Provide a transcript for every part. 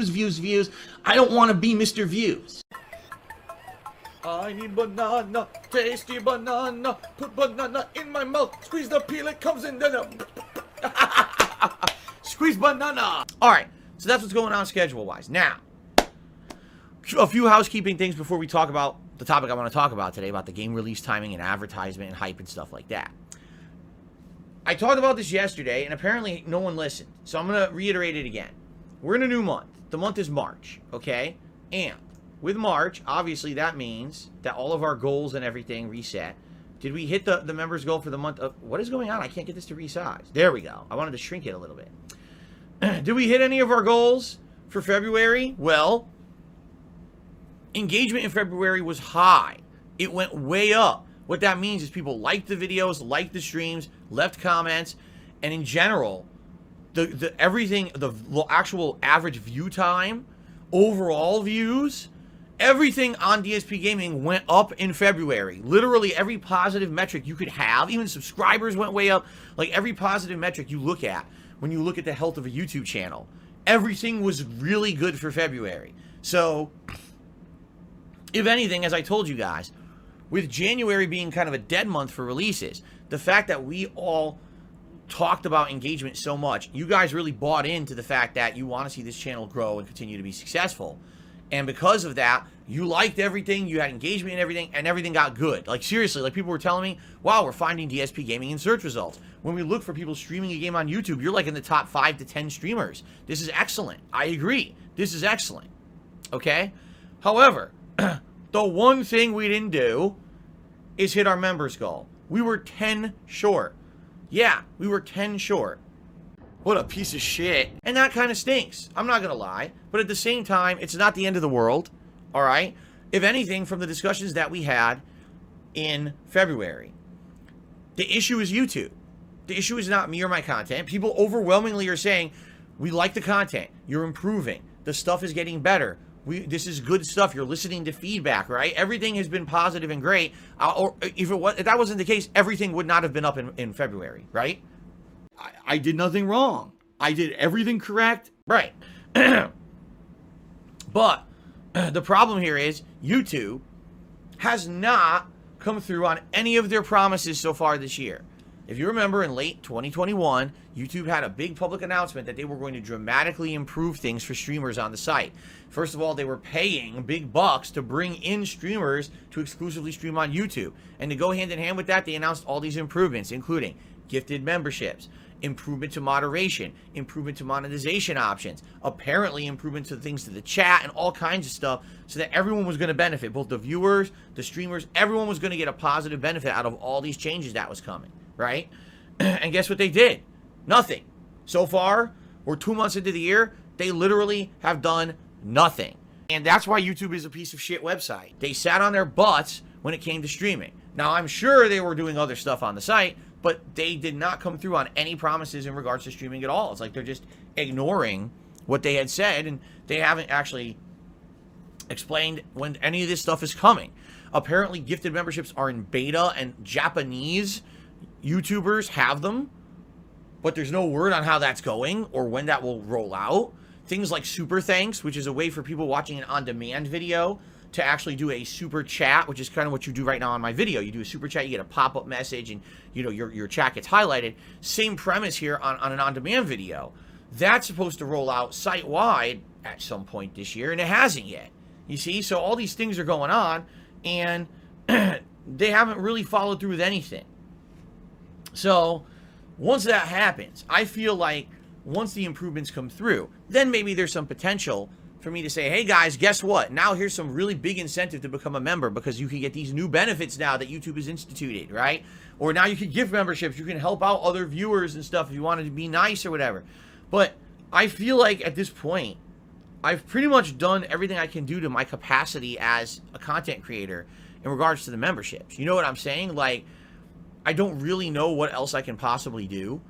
views, views, views. I don't want to be Mr. Views. I need banana, tasty banana, put banana in my mouth, squeeze the peel, it comes in, then Squeeze banana. All right, so that's what's going on schedule-wise. Now, a few housekeeping things before we talk about the topic I want to talk about today, about the game release timing and advertisement and hype and stuff like that. I talked about this yesterday, and apparently no one listened. So I'm going to reiterate it again. We're in a new month. The month is March, okay? And with March, obviously that means that all of our goals and everything reset. Did we hit the members goal for the month of... What is going on? I can't get this to resize. There we go. I wanted to shrink it a little bit. Did we hit any of our goals for February? Well, engagement in February was high. It went way up. What that means is people liked the videos, liked the streams, left comments, and in general, the actual average view time, overall views, everything on DSP Gaming went up in February. Literally every positive metric you could have, even subscribers went way up. Like every positive metric you look at when you look at the health of a YouTube channel, everything was really good for February. So, if anything, as I told you guys, with January being kind of a dead month for releases, the fact that we all talked about engagement so much, you guys really bought into the fact that you want to see this channel grow and continue to be successful. And because of that, you liked everything, you had engagement and everything got good. Like seriously, like people were telling me, wow, we're finding DSP Gaming in search results. When we look for people streaming a game on YouTube, you're like in the top 5 to 10 streamers. This is excellent. I agree. This is excellent. Okay? However, the one thing we didn't do is hit our members goal. We were 10 short. Yeah, we were 10 short. What a piece of shit. And that kind of stinks. I'm not going to lie. But at the same time, it's not the end of the world. All right? If anything, from the discussions that we had in February, the issue is YouTube. The issue is not me or my content. People overwhelmingly are saying, we like the content. You're improving. The stuff is getting better. This is good stuff. You're listening to feedback, right? Everything has been positive and great. Or if that wasn't the case, everything would not have been up in February, right? I did nothing wrong. I did everything correct. Right. But the problem here is YouTube has not come through on any of their promises so far this year. If you remember, in late 2021, YouTube had a big public announcement that they were going to dramatically improve things for streamers on the site. First of all, they were paying big bucks to bring in streamers to exclusively stream on YouTube. And to go hand in hand with that, they announced all these improvements, including gifted memberships, improvement to moderation, improvement to monetization options, apparently improvement to things to the chat and all kinds of stuff, so that everyone was going to benefit, both the viewers, the streamers, everyone was going to get a positive benefit out of all these changes that was coming, right? And guess what they did? Nothing. So far, we're 2 months into the year, they literally have done nothing. And that's why YouTube is a piece of shit website. They sat on their butts when it came to streaming. Now, I'm sure they were doing other stuff on the site, but they did not come through on any promises in regards to streaming at all. It's like they're just ignoring what they had said, and they haven't actually explained when any of this stuff is coming. Apparently, gifted memberships are in beta, and Japanese YouTubers have them, but there's no word on how that's going or when that will roll out. Things like Super Thanks, which is a way for people watching an on-demand video to actually do a super chat, which is kind of what you do right now on my video. You do a super chat, you get a pop-up message, and you know your chat gets highlighted. Same premise here on an on-demand video. That's supposed to roll out site-wide at some point this year, and it hasn't yet. You see? So all these things are going on, and they haven't really followed through with anything. So once that happens, I feel like once the improvements come through, then maybe there's some potential for me to say, hey guys, guess what? Now here's some really big incentive to become a member, because you can get these new benefits now that YouTube has instituted, right? Or now you can give memberships, you can help out other viewers and stuff if you wanted to be nice or whatever. But I feel like at this point, I've pretty much done everything I can do to my capacity as a content creator in regards to the memberships. You know what I'm saying? Like, I don't really know what else I can possibly do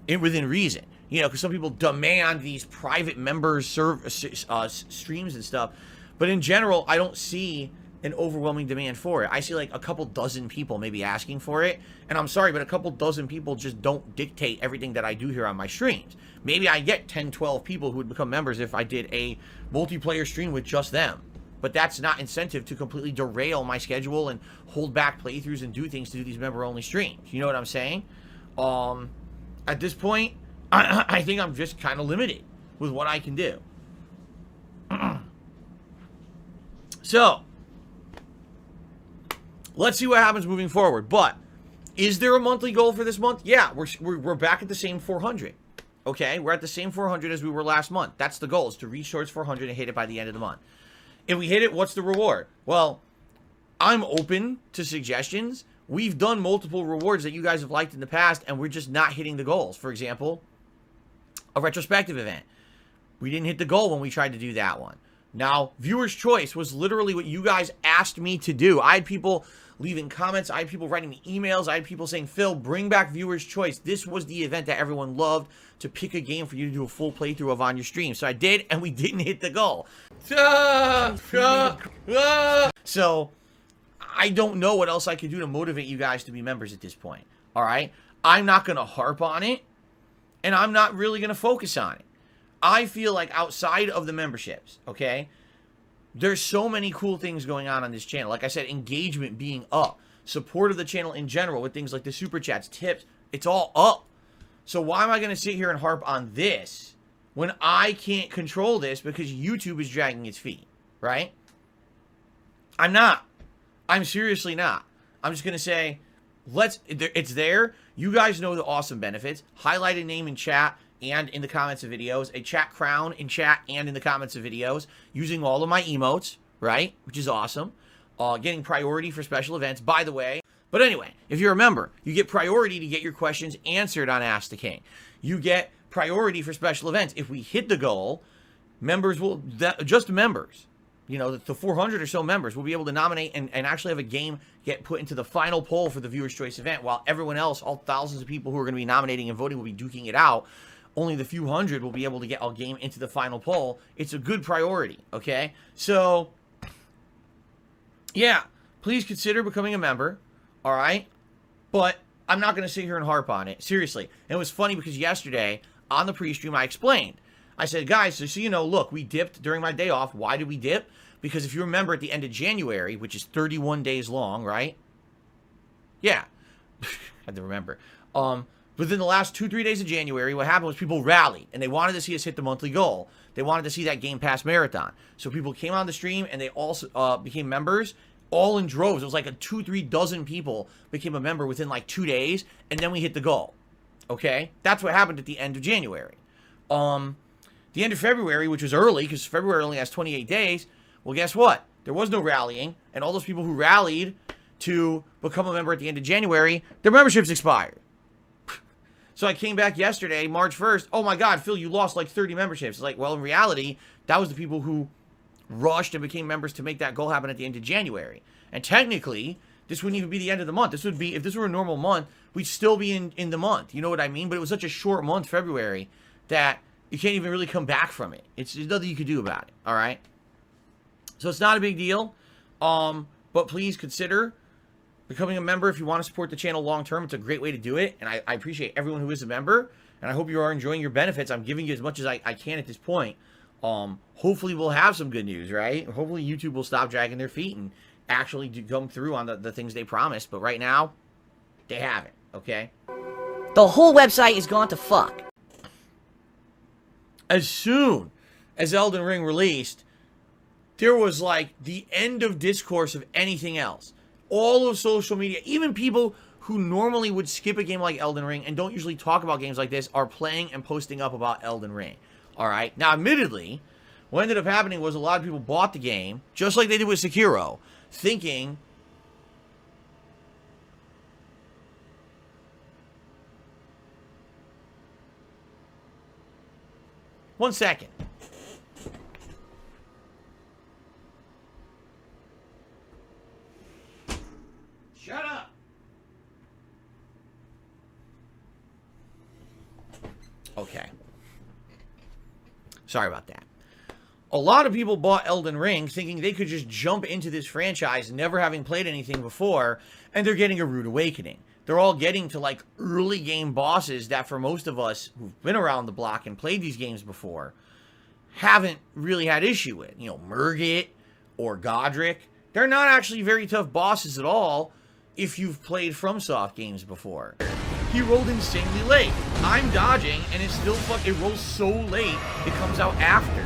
within reason. You know, because some people demand these private members streams and stuff. But in general, I don't see an overwhelming demand for it. I see like a couple dozen people maybe asking for it, and I'm sorry, but a couple dozen people just don't dictate everything that I do here on my streams. Maybe I get 10, 12 people who would become members if I did a multiplayer stream with just them. But that's not incentive to completely derail my schedule and hold back playthroughs and do things to do these member-only streams. You know what I'm saying? At this point, I think I'm just kind of limited with what I can do. So, let's see what happens moving forward. But, is there a monthly goal for this month? Yeah, we're back at the same 400. Okay, we're at the same 400 as we were last month. That's the goal, is to reach towards 400 and hit it by the end of the month. If we hit it, what's the reward? Well, I'm open to suggestions. We've done multiple rewards that you guys have liked in the past, and we're just not hitting the goals. For example, a retrospective event. We didn't hit the goal when we tried to do that one. Now, viewer's choice was literally what you guys asked me to do. I had people leaving comments. I had people writing me emails. I had people saying, Phil, bring back viewer's choice. This was the event that everyone loved, to pick a game for you to do a full playthrough of on your stream. So I did, and we didn't hit the goal. So, I don't know what else I could do to motivate you guys to be members at this point. All right? I'm not going to harp on it, and I'm not really going to focus on it. I feel like outside of the memberships, okay, there's so many cool things going on this channel. Like I said, engagement being up, support of the channel in general with things like the super chats, tips, it's all up. So why am I going to sit here and harp on this when I can't control this because YouTube is dragging its feet, right? I'm not. I'm seriously not. I'm just going to say, it's there. You guys know the awesome benefits. Highlight a name in chat and in the comments of videos. A chat crown in chat and in the comments of videos. Using all of my emotes, right? Which is awesome. Getting priority for special events, by the way. But anyway, if you're a member, you get priority to get your questions answered on Ask the King. You get priority for special events. If we hit the goal, members will, just members, you know, the 400 or so members will be able to nominate and actually have a game get put into the final poll for the viewer's choice event, while everyone else, all thousands of people who are going to be nominating and voting, will be duking it out. Only the few hundred will be able to get a game into the final poll. It's a good priority, okay? So, yeah, please consider becoming a member, all right? But I'm not going to sit here and harp on it, seriously. And it was funny because yesterday, on the pre-stream, I explained. I said, guys, so you know, look, we dipped during my day off. Why did we dip? Because if you remember at the end of January, which is 31 days long, right? Yeah. Had to remember. Within the last 2-3 days of January, what happened was people rallied, and they wanted to see us hit the monthly goal. They wanted to see that Game Pass marathon. So people came on the stream, and they also became members, all in droves. It was like a 2-3 dozen people became a member within like 2 days, and then we hit the goal. Okay? That's what happened at the end of January. The end of February, which was early, because February only has 28 days, well, guess what? There was no rallying, and all those people who rallied to become a member at the end of January, their memberships expired. So I came back yesterday, March 1st. Oh my God, Phil, you lost like 30 memberships. It's like, well, in reality, that was the people who rushed and became members to make that goal happen at the end of January. And technically, this wouldn't even be the end of the month. This would be, if this were a normal month, we'd still be in the month. You know what I mean? But it was such a short month, February, that you can't even really come back from it. There's nothing you could do about it, all right? So it's not a big deal. But please consider becoming a member if you want to support the channel long term. It's a great way to do it, and I appreciate everyone who is a member, and I hope you are enjoying your benefits. I'm giving you as much as I can at this point. Hopefully we'll have some good news, right? Hopefully YouTube will stop dragging their feet and actually come through on the things they promised, but right now, they haven't, okay? The whole website is gone to fuck. As soon as Elden Ring released, there was like the end of discourse of anything else. All of social media, even people who normally would skip a game like Elden Ring and don't usually talk about games like this, are playing and posting up about Elden Ring. Alright? Now, admittedly, what ended up happening was a lot of people bought the game, just like they did with Sekiro, thinking... One second. Shut up. Okay. Sorry about that. A lot of people bought Elden Ring thinking they could just jump into this franchise, never having played anything before, and they're getting a rude awakening. They're all getting to, like, early game bosses that for most of us who've been around the block and played these games before haven't really had issue with. You know, Murgit or Godric. They're not actually very tough bosses at all if you've played FromSoft games before. He rolled insanely late. I'm dodging, and it still it rolls so late, it comes out after.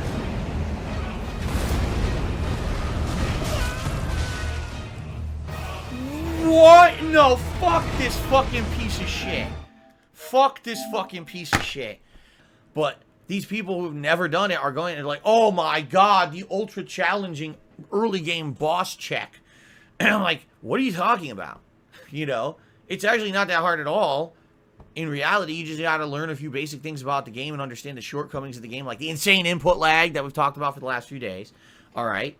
What? No, fuck this fucking piece of shit. Fuck this fucking piece of shit. But these people who've never done it are going to like, oh my god, the ultra challenging early game boss check. And I'm like, what are you talking about? You know, it's actually not that hard at all. In reality, you just got to learn a few basic things about the game and understand the shortcomings of the game, like the insane input lag that we've talked about for the last few days. All right.